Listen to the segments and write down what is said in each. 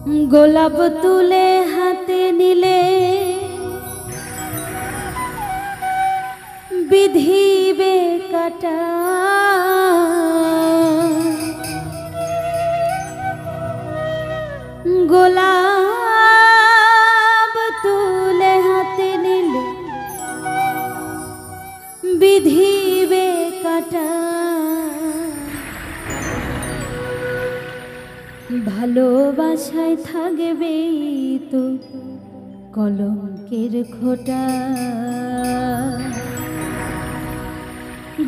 গোলাপ তুলে হাতে নিলে বিধিবে কাটা, গোলাপ তুলে হাতে নিলে বিধিবে কাটা। ভালোবাসায় থাকবে তো কলঙ্কের খোঁটা,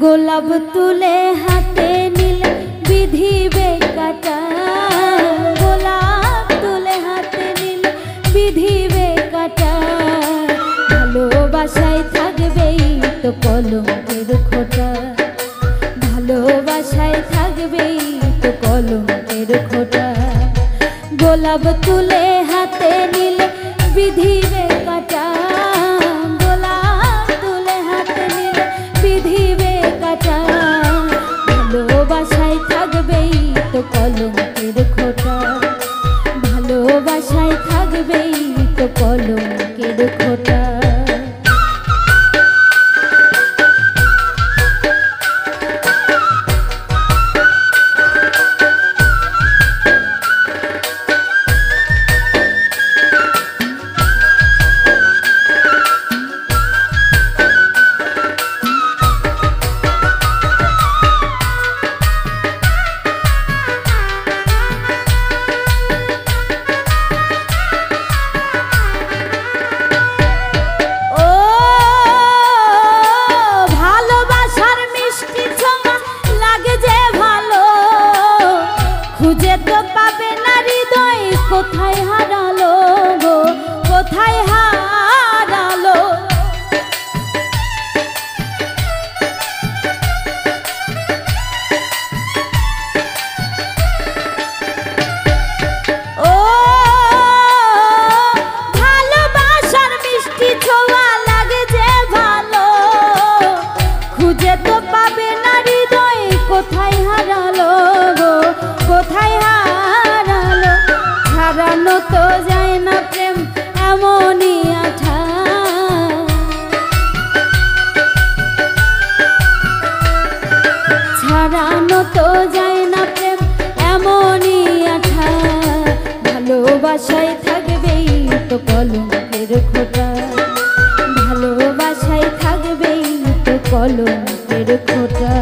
গোলাপ তুলে হাতে নিলে বিধিবে কাটা, গোলাপ তুলে হাতে নিলে বিধিবে কাটা। ভালোবাসায় থাকবেই তো কলঙ্কের খোঁটা, ভালোবাসায় থাকবেই তো কলঙ্কের খোঁটা। গোলাপ তুলে হাতে নিলে বিধিবে কাটা, গোলাপ তুলে হাতে নিলে বিধিবে কাটা। ভালোবাসায় থাকবেই তো কলঙ্কের খোঁটা, ভালোবাসায় থাকবেই তো কলঙ্কের খোঁটা। কোথায় হারালো গো, কোথায় হারালো? ও ভালোবাসার মিষ্টি ছোঁয়া লাগে যে ভালো, খুঁজে তো পাবে না হৃদয় কোথায় হারালো গো, কোথায় হারালো? হারানো তো যায় না প্রেম এমনই আঠা, ছাড়ানো তো যায় না প্রেম এমনই আঠা। ভালোবাসায় থাকবেই তো কলঙ্কের খোঁটা, ভালোবাসায় থাকবেই তো কলঙ্কের খোঁটা।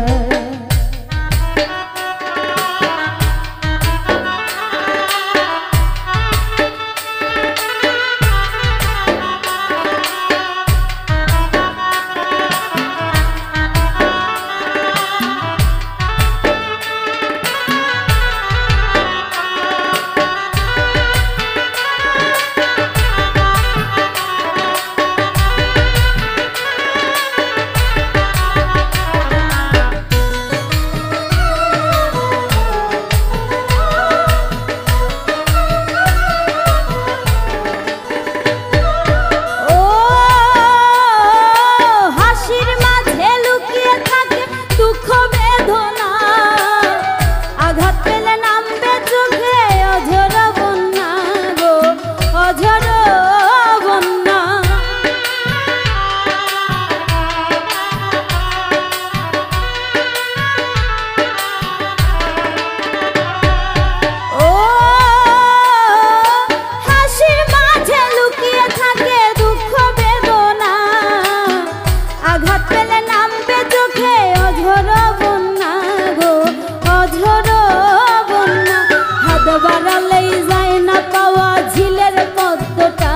বাড়ালেই যায় না পাওয়া ঝিলের পদ্মটা,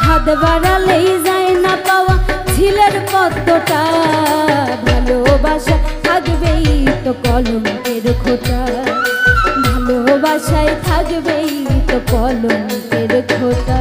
হাত বাড়ালেই যায় না পাওয়া ঝিলের পদ্মটা। ভালোবাসা থাকবেই তো কলঙ্কের খোঁটা, ভালোবাসায় থাকবেই তো কলঙ্কের খোঁটা।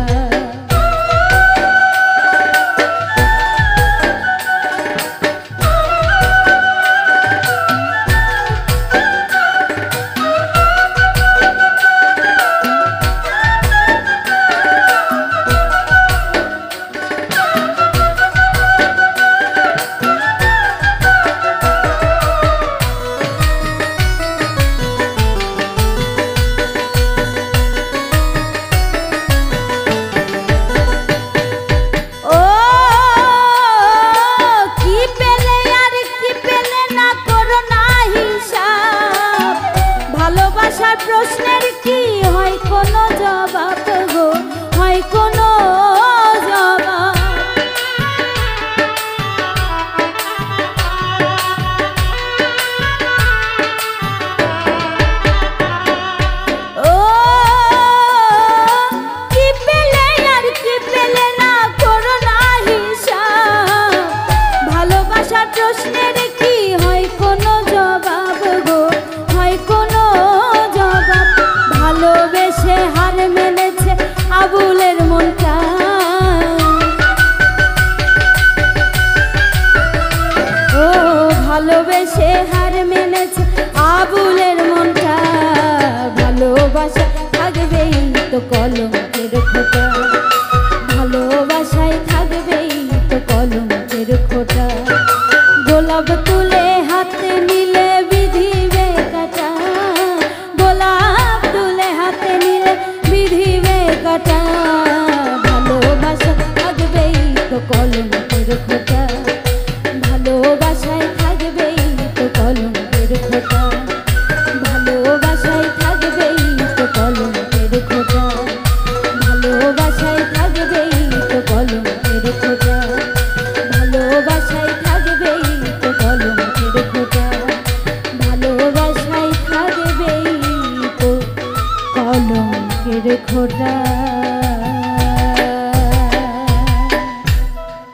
বয়সে হার মেনেছে আবুলের মনটা, ভালোবাসা থাকবেই তো কলঙ্কের খোঁটা, ভালোবাসায় থাকবেই তো কলঙ্কের খোঁটা। গোলাপ তুলে হাতে নিলে বিধিবে কাটা, গোলাপ তুলে হাতে নিলে বিধিবে কাটা, ভালোবাসা থাকবেই তো কলঙ্কের খোঁটা, ভালোবাসায় থাকবেই তো কলঙ্কের খোঁটা, ভালোবাসায় থাকবেই তো কলঙ্কের খোঁটা, ভালোবাসায় থাকবেই তো কলঙ্কের খোঁটা, ভালোবাসায় থাকবেই তো কলঙ্কের খোঁটা, ভালোবাসায় থাকবেই তো কলঙ্কের খোঁটা।